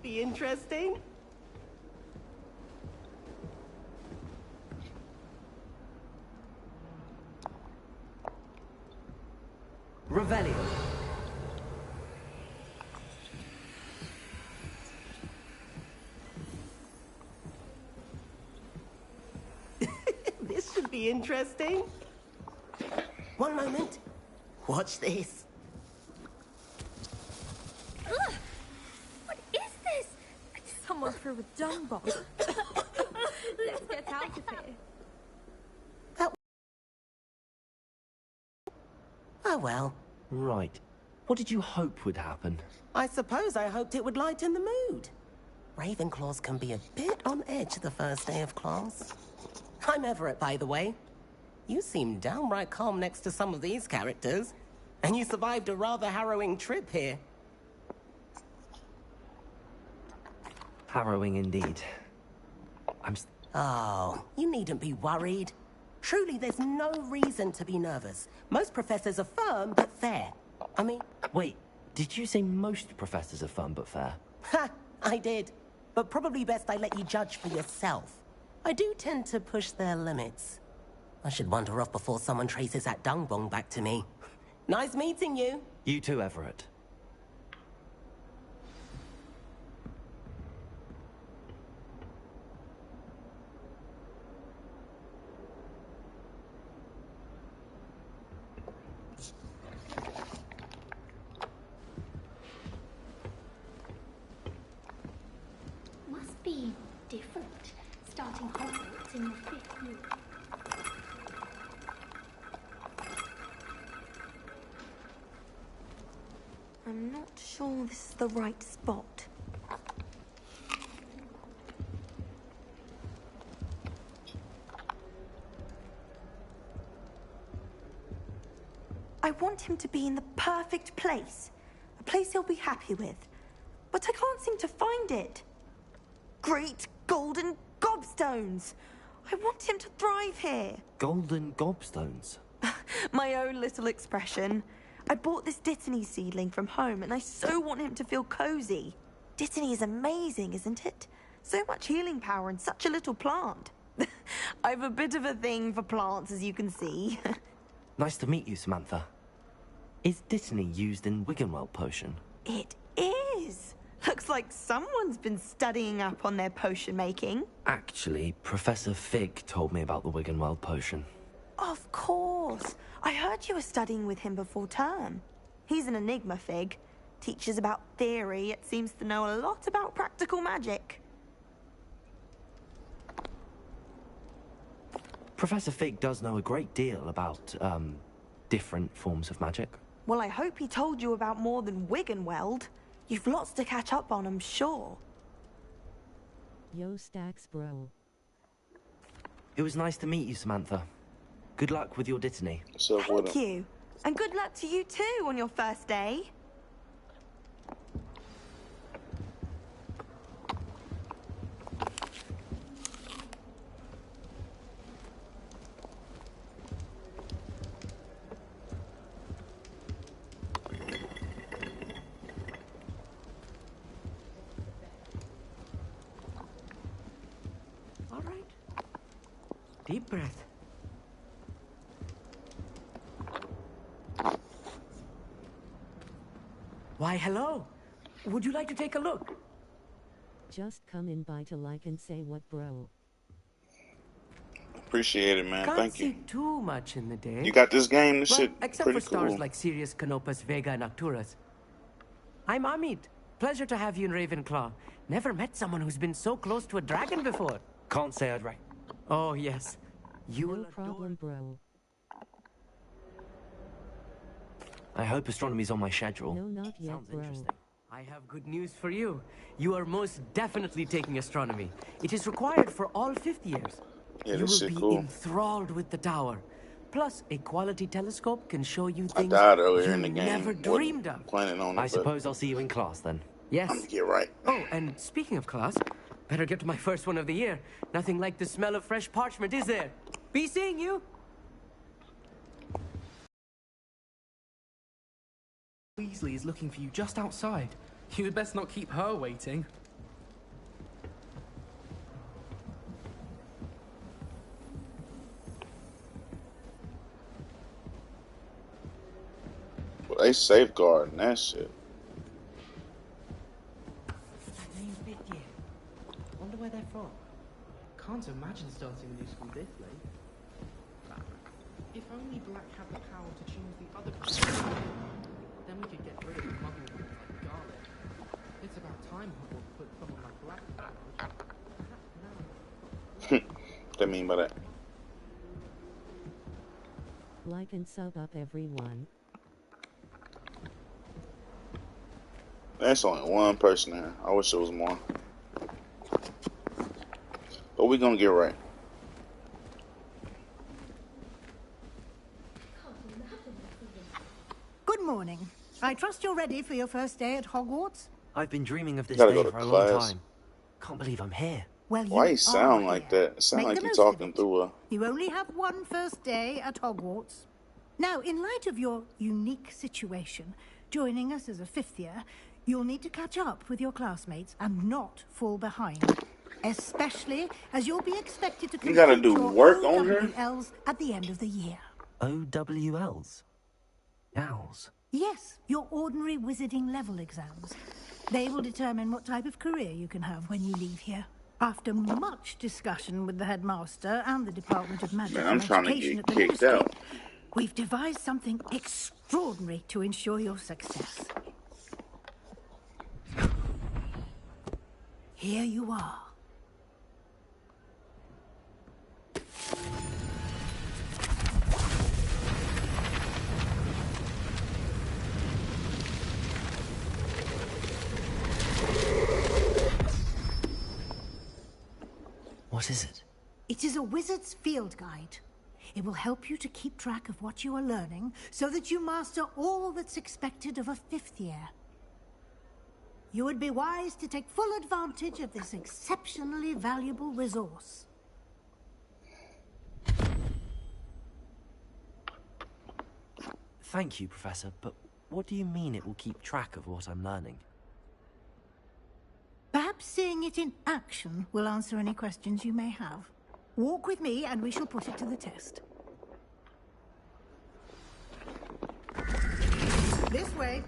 be interesting. Revelio. This should be interesting. One moment. Watch this. Ugh! What is this? Someone threw a dung bomb. Let's get out of here. Oh well. Right. What did you hope would happen? I suppose I hoped it would lighten the mood. Ravenclaws can be a bit on edge the first day of class. I'm Everett, by the way. You seem downright calm next to some of these characters. And you survived a rather harrowing trip here. Harrowing indeed. Oh, you needn't be worried. Truly, there's no reason to be nervous. Most professors are firm but fair. I mean... Wait, did you say most professors are firm but fair? Ha! I did. But probably best I let you judge for yourself. I do tend to push their limits. I should wander off before someone traces that dung bong back to me. Nice meeting you. You too, Everett. Must be different, starting Hogwarts in your 5th year. I'm not sure this is the right spot. I want him to be in the perfect place. A place he'll be happy with. But I can't seem to find it. Great golden gobstones! I want him to thrive here. Golden gobstones? My own little expression. I bought this Dittany seedling from home and I so want him to feel cozy. Dittany is amazing, isn't it? So much healing power in such a little plant. I've a bit of a thing for plants, as you can see. Nice to meet you, Samantha. Is Dittany used in Wiggenweld potion? It is. Looks like someone's been studying up on their potion making. Actually, Professor Fig told me about the Wiggenweld potion. Of course. I heard you were studying with him before term. He's an enigma, Fig. Teaches about theory, yet seems to know a lot about practical magic. Professor Fig does know a great deal about, different forms of magic. Well, I hope he told you about more than Wiggenweld. You've lots to catch up on, I'm sure. Yo, Stacks, bro. It was nice to meet you, Samantha. Good luck with your Dittany. Thank you. And good luck to you too on your first day. All right. Deep breath. Why, hello. Would you like to take a look? Just come in by to like and say what, bro. Appreciate it, man. Can't Thank see you. too much in the day. You got this game? This Well, shit except pretty for stars cool. like Sirius, Canopus, Vega, and Arcturus. I'm Amit. Pleasure to have you in Ravenclaw. Never met someone who's been so close to a dragon before. Can't say I'd Oh, yes. You No will problem, bro. I hope astronomy's on my schedule. No, not yet, Sounds bro. interesting. I have good news for you. You are most definitely taking astronomy. It is required for all 5th years. Yeah, You this will shit be cool. enthralled with the tower. Plus, a quality telescope can show you I things died earlier you in the game. never Wasn't dreamed of. planning on it, I but suppose I'll see you in class then. Yes. I'm gonna get right. Oh, and speaking of class, better get to my first one of the year. Nothing like the smell of fresh parchment, is there? Be seeing you. Weasley is looking for you just outside. You'd best not keep her waiting. They safeguarding that shit. That new fifth year. Wonder where they're from. Can't imagine starting a new school this late. If only Black had the power to choose the other color, then we could get rid of the muggle ones like Garlic. It's about time Hogwarts put someone like Black in charge. Perhaps now. What do you mean by that? Like and sub up everyone. That's only one person there. I wish there was more. But we're gonna get right. Good morning. I trust you're ready for your first day at Hogwarts? I've been dreaming of this Gotta day go for to a long class. time. Can't believe I'm here. Well, Why you are sound like here. that? It sound Make like the you most of talking it. through a... You only have one first day at Hogwarts. Now, in light of your unique situation, joining us as a fifth year, you'll need to catch up with your classmates and not fall behind. Especially as you'll be expected to You gotta complete do your work on her? OWLs at the end of the year. OWLs? Owls? Yes, your ordinary wizarding level exams. They will determine what type of career you can have when you leave here. After much discussion with the headmaster and the Department of Magic Man, I'm and trying to Education get at the kicked Ministry, out. we've devised something extraordinary to ensure your success. Here you are. What is it? It is a wizard's field guide. It will help you to keep track of what you are learning so that you master all that's expected of a fifth year. You would be wise to take full advantage of this exceptionally valuable resource. Thank you, Professor, but what do you mean it will keep track of what I'm learning? Perhaps seeing it in action will answer any questions you may have. Walk with me and we shall put it to the test. This way.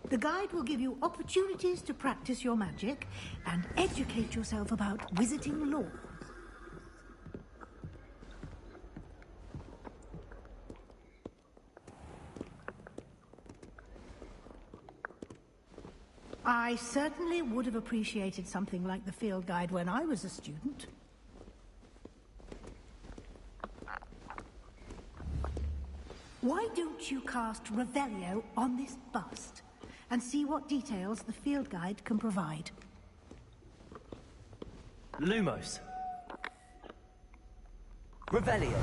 The guide will give you opportunities to practice your magic and educate yourself about wizarding lore. I certainly would have appreciated something like the field guide when I was a student. Why don't you cast Revelio on this bust and see what details the field guide can provide? Lumos. Revelio.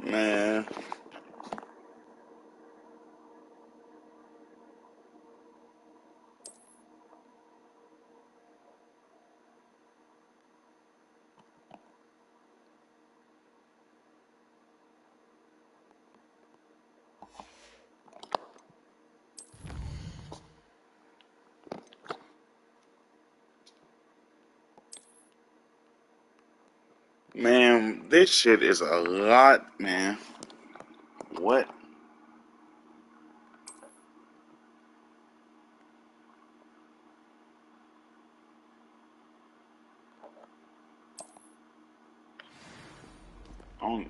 Man. Man, this shit is a lot, man. What? On.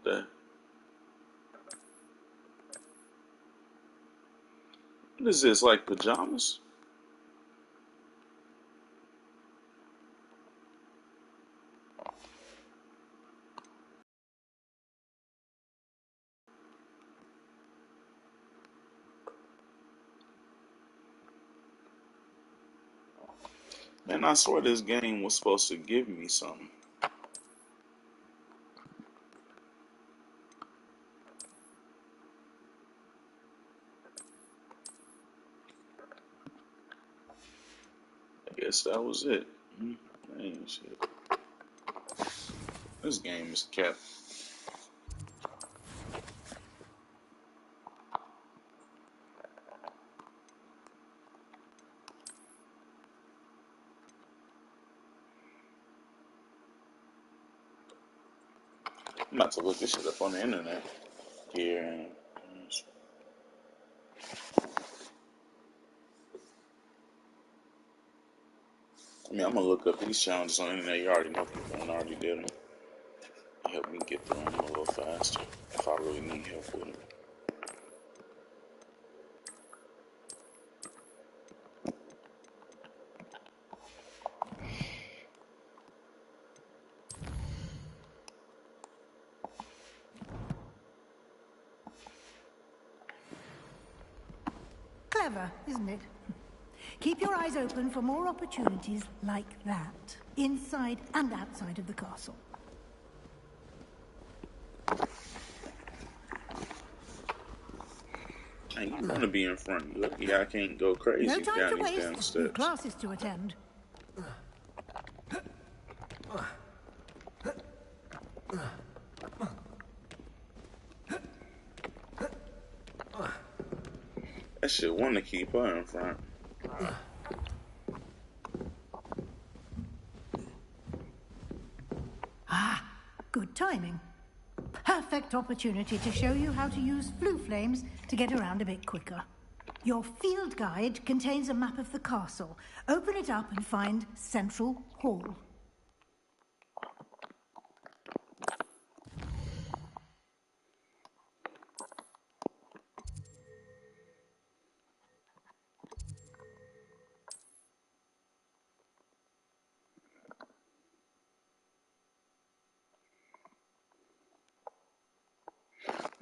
What is this, like pajamas? Man, I swear this game was supposed to give me something. I guess that was it. Dang, shit. This game is kept. I'm about to look this shit up on the internet here. I mean, I'm gonna look up these challenges on the internet. You already know people and already did them. Help me get through them a little faster if I really need help with them. Clever, isn't it? Keep your eyes open for more opportunities like that, inside and outside of the castle. Hey, you want to be in front. Yeah, I can't go crazy No time down to these waste. damn Your steps. classes to attend. That shit want to keep her in front. Ah, good timing. Perfect opportunity to show you how to use flue flames to get around a bit quicker. Your field guide contains a map of the castle. Open it up and find Central Hall.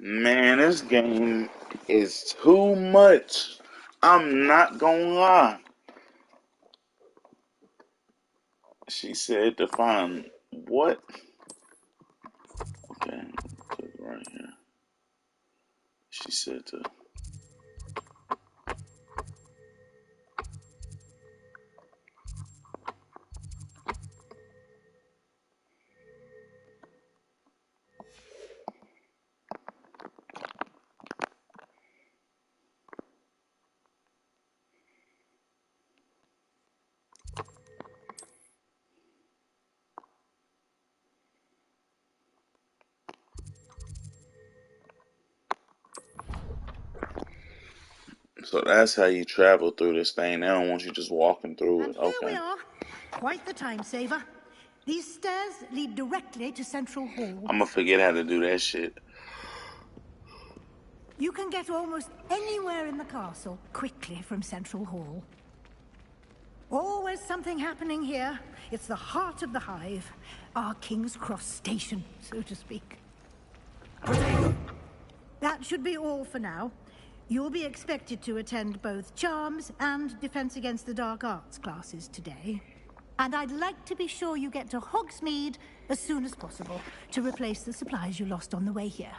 Man, this game is too much. I'm not gonna lie. She said to find what? Okay, click right here. She said to. So that's how you travel through this thing. They don't want you just walking through And it. here we Okay. are. Quite the time saver. These stairs lead directly to Central Hall. I'm gonna forget how to do that shit. You can get almost anywhere in the castle quickly from Central Hall. Always something happening here. It's the heart of the hive. Our King's Cross station, so to speak. That should be all for now. You'll be expected to attend both Charms and Defense Against the Dark Arts classes today. And I'd like to be sure you get to Hogsmeade as soon as possible to replace the supplies you lost on the way here.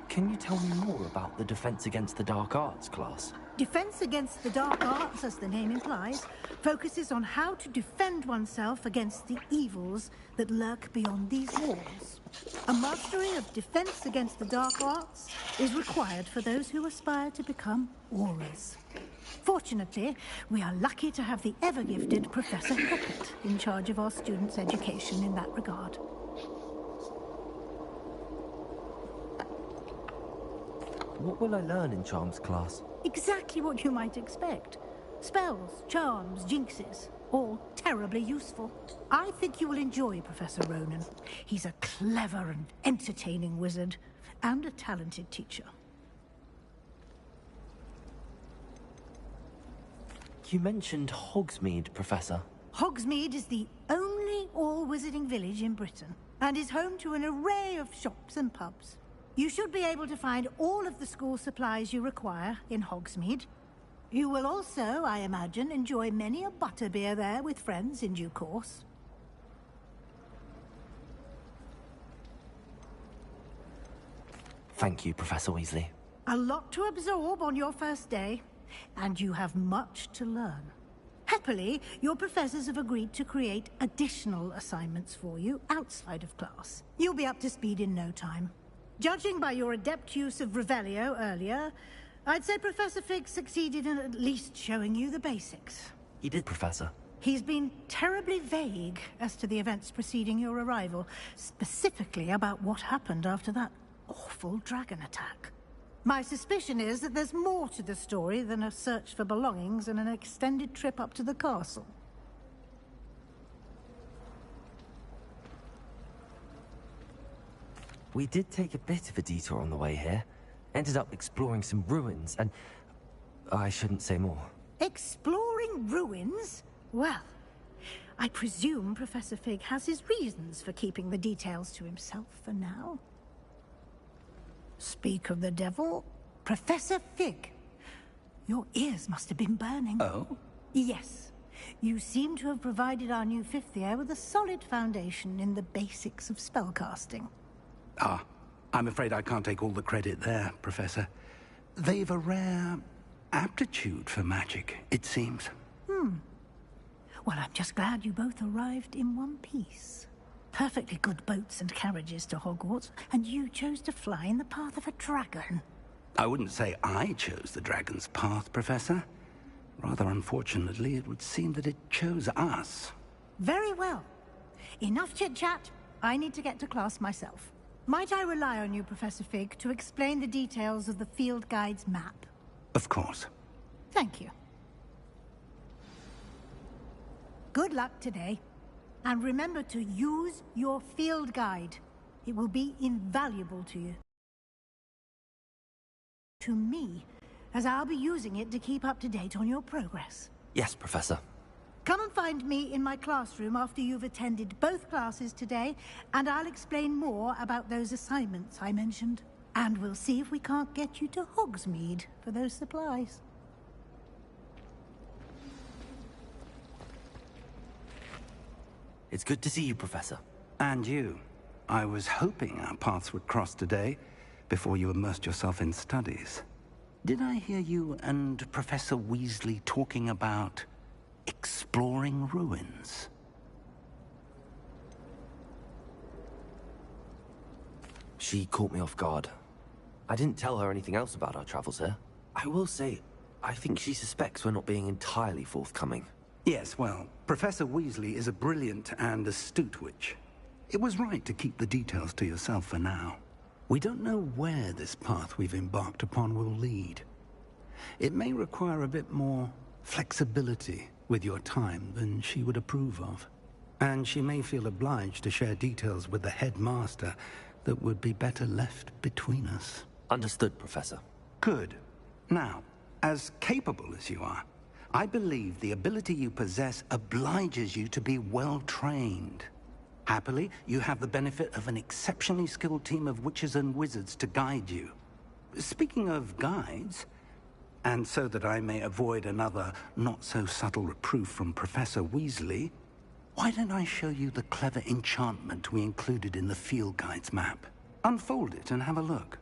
Can you tell me more about the Defense Against the Dark Arts class? Defense Against the Dark Arts, as the name implies, focuses on how to defend oneself against the evils that lurk beyond these walls. A mastery of Defense Against the Dark Arts is required for those who aspire to become Aurors. Fortunately, we are lucky to have the ever-gifted Professor Hecat in charge of our students' education in that regard. What will I learn in Charms class? Exactly what you might expect. Spells, charms, jinxes. all terribly useful. I think you will enjoy Professor Ronan. He's a clever and entertaining wizard, and a talented teacher. You mentioned Hogsmeade, Professor. Hogsmeade is the only all-wizarding village in Britain, and is home to an array of shops and pubs. You should be able to find all of the school supplies you require in Hogsmeade. You will also, I imagine, enjoy many a butterbeer there with friends in due course. Thank you, Professor Weasley. A lot to absorb on your first day, and you have much to learn. Happily, your professors have agreed to create additional assignments for you outside of class. You'll be up to speed in no time. Judging by your adept use of Revelio earlier, I'd say Professor Fig succeeded in at least showing you the basics. He did, Professor. He's been terribly vague as to the events preceding your arrival, specifically about what happened after that awful dragon attack. My suspicion is that there's more to the story than a search for belongings and an extended trip up to the castle. We did take a bit of a detour on the way here. Ended up exploring some ruins, and I shouldn't say more. Exploring ruins? Well, I presume Professor Fig has his reasons for keeping the details to himself for now. Speak of the devil, Professor Fig. Your ears must have been burning. Oh? Yes. You seem to have provided our new fifth year with a solid foundation in the basics of spellcasting. Ah, I'm afraid I can't take all the credit there, Professor. They've a rare aptitude for magic, it seems. Well, I'm just glad you both arrived in one piece. Perfectly good boats and carriages to Hogwarts, and you chose to fly in the path of a dragon. I wouldn't say I chose the dragon's path, Professor. Rather unfortunately, it would seem that it chose us. Very well. Enough chit-chat. I need to get to class myself. Might I rely on you, Professor Fig, to explain the details of the field guide's map? Of course. Thank you. Good luck today. And remember to use your field guide. It will be invaluable to you. To me, as I'll be using it to keep up to date on your progress. Yes, Professor. Come and find me in my classroom after you've attended both classes today, and I'll explain more about those assignments I mentioned. And we'll see if we can't get you to Hogsmeade for those supplies. It's good to see you, Professor. And you. I was hoping our paths would cross today, before you immersed yourself in studies. Did I hear you and Professor Weasley talking about exploring ruins? She caught me off guard. I didn't tell her anything else about our travels here. I will say, I think she suspects we're not being entirely forthcoming. Yes, well, Professor Weasley is a brilliant and astute witch. It was right to keep the details to yourself for now. We don't know where this path we've embarked upon will lead. It may require a bit more flexibility with your time than she would approve of. And she may feel obliged to share details with the headmaster that would be better left between us. Understood, Professor. Good. Now, as capable as you are, I believe the ability you possess obliges you to be well-trained. Happily, you have the benefit of an exceptionally skilled team of witches and wizards to guide you. Speaking of guides, and so that I may avoid another not-so-subtle reproof from Professor Weasley, why don't I show you the clever enchantment we included in the field guide's map? Unfold it and have a look.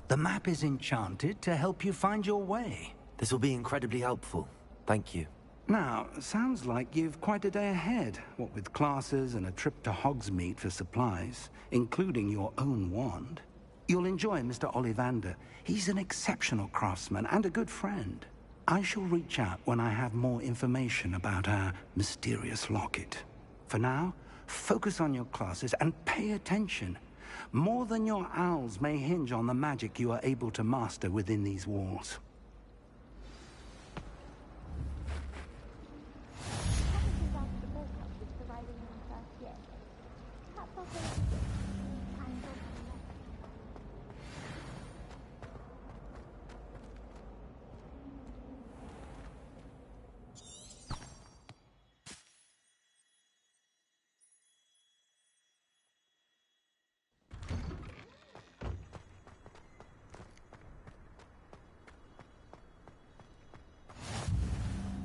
The map is enchanted to help you find your way. This will be incredibly helpful. Thank you. Now, sounds like you've quite a day ahead, what with classes and a trip to Hogsmeade for supplies, including your own wand. You'll enjoy Mr. Ollivander. He's an exceptional craftsman and a good friend. I shall reach out when I have more information about our mysterious locket. For now, focus on your classes and pay attention. More than your owls may hinge on the magic you are able to master within these walls.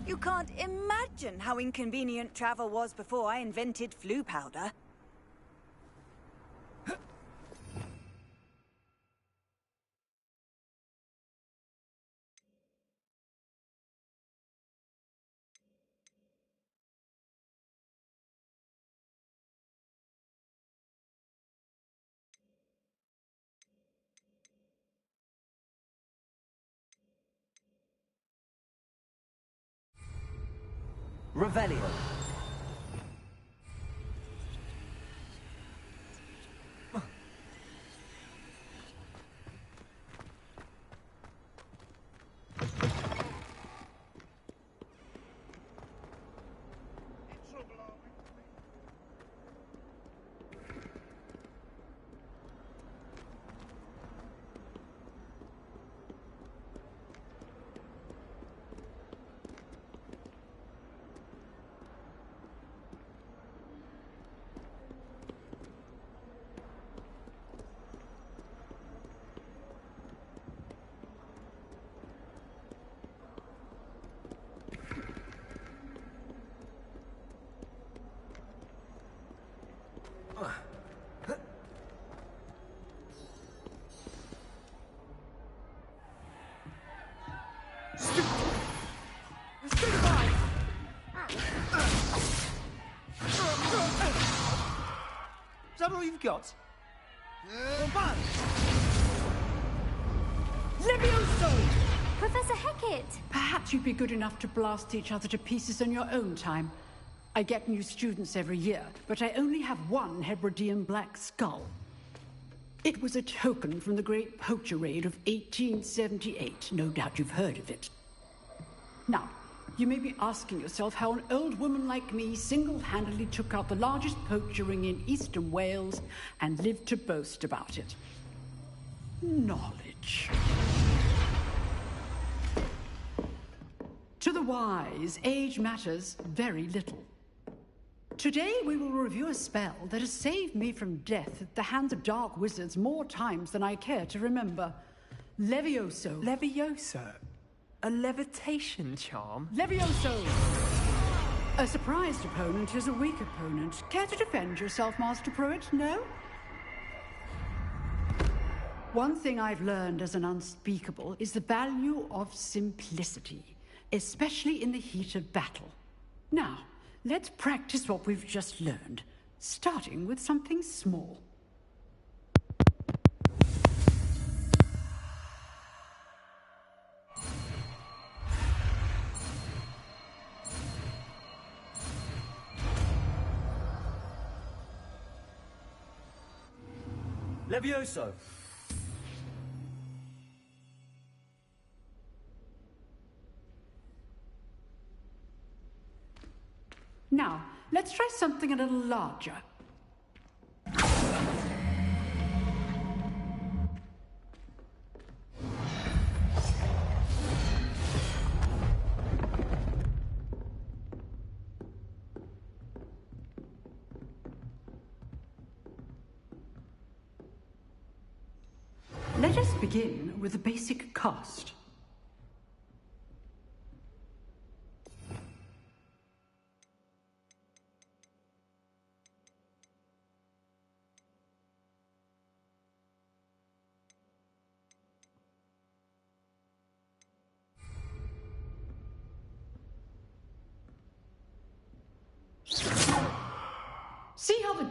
You can't imagine how inconvenient travel was before I invented flu powder. Revelio. Is that all you've got? Levioso! Professor Hecat! Perhaps you'd be good enough to blast each other to pieces on your own time. I get new students every year, but I only have one Hebridean black skull. It was a token from the Great Poacher Raid of 1878. No doubt you've heard of it. Now, you may be asking yourself how an old woman like me single-handedly took out the largest poacher ring in eastern Wales and lived to boast about it. Knowledge. To the wise, age matters very little. Today we will review a spell that has saved me from death at the hands of dark wizards more times than I care to remember. Levioso. Levioso? A levitation charm? Levioso! A surprised opponent is a weak opponent. Care to defend yourself, Master Pruitt? No? One thing I've learned as an unspeakable is the value of simplicity, especially in the heat of battle. Now, let's practice what we've just learned, starting with something small. Levioso! Now, let's try something a little larger. Let us begin with the basic cast.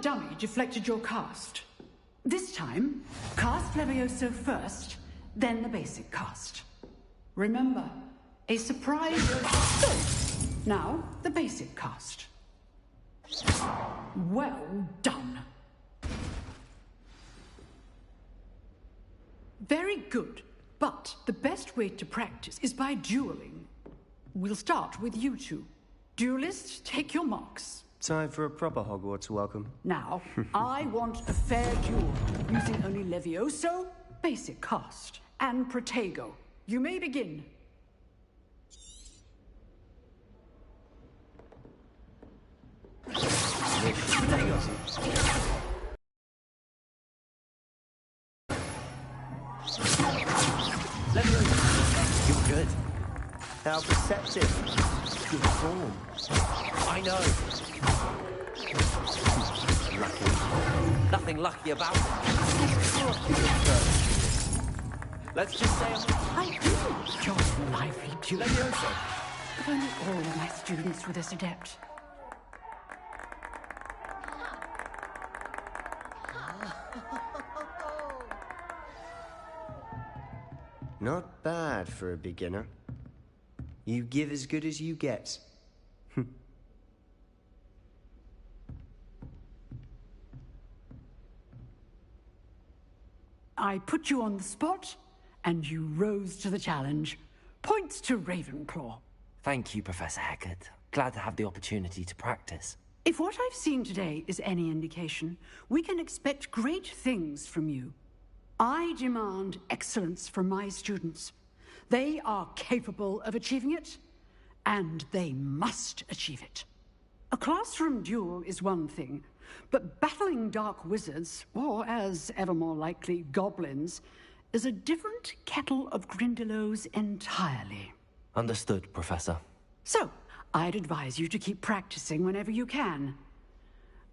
dummy deflected your cast. This time, cast Levioso first, then the basic cast. Remember, a surprise... Now, the basic cast. Well done. Very good, but the best way to practice is by dueling. We'll start with you two. Duelists, take your marks. Time for a proper Hogwarts welcome. Now, I want a fair duel, using only Levioso, basic cast, and Protego. You may begin. You're good. How perceptive. Good form. I know. Lucky. Nothing lucky about it. Let's just say I do enjoy lively duels. But only all of my students were this adept. Not bad for a beginner. You give as good as you get. I put you on the spot, and you rose to the challenge. Points to Ravenclaw. Thank you, Professor Hecat. Glad to have the opportunity to practice. If what I've seen today is any indication, we can expect great things from you. I demand excellence from my students. They are capable of achieving it, and they must achieve it. A classroom duel is one thing, but battling dark wizards, or as ever more likely, goblins, is a different kettle of Grindylows entirely. Understood, Professor. So, I'd advise you to keep practicing whenever you can.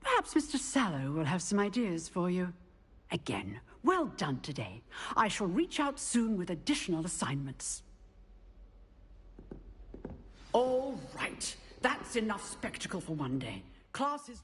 Perhaps Mr. Sallow will have some ideas for you. Again, well done today. I shall reach out soon with additional assignments. All right. That's enough spectacle for one day. Class is...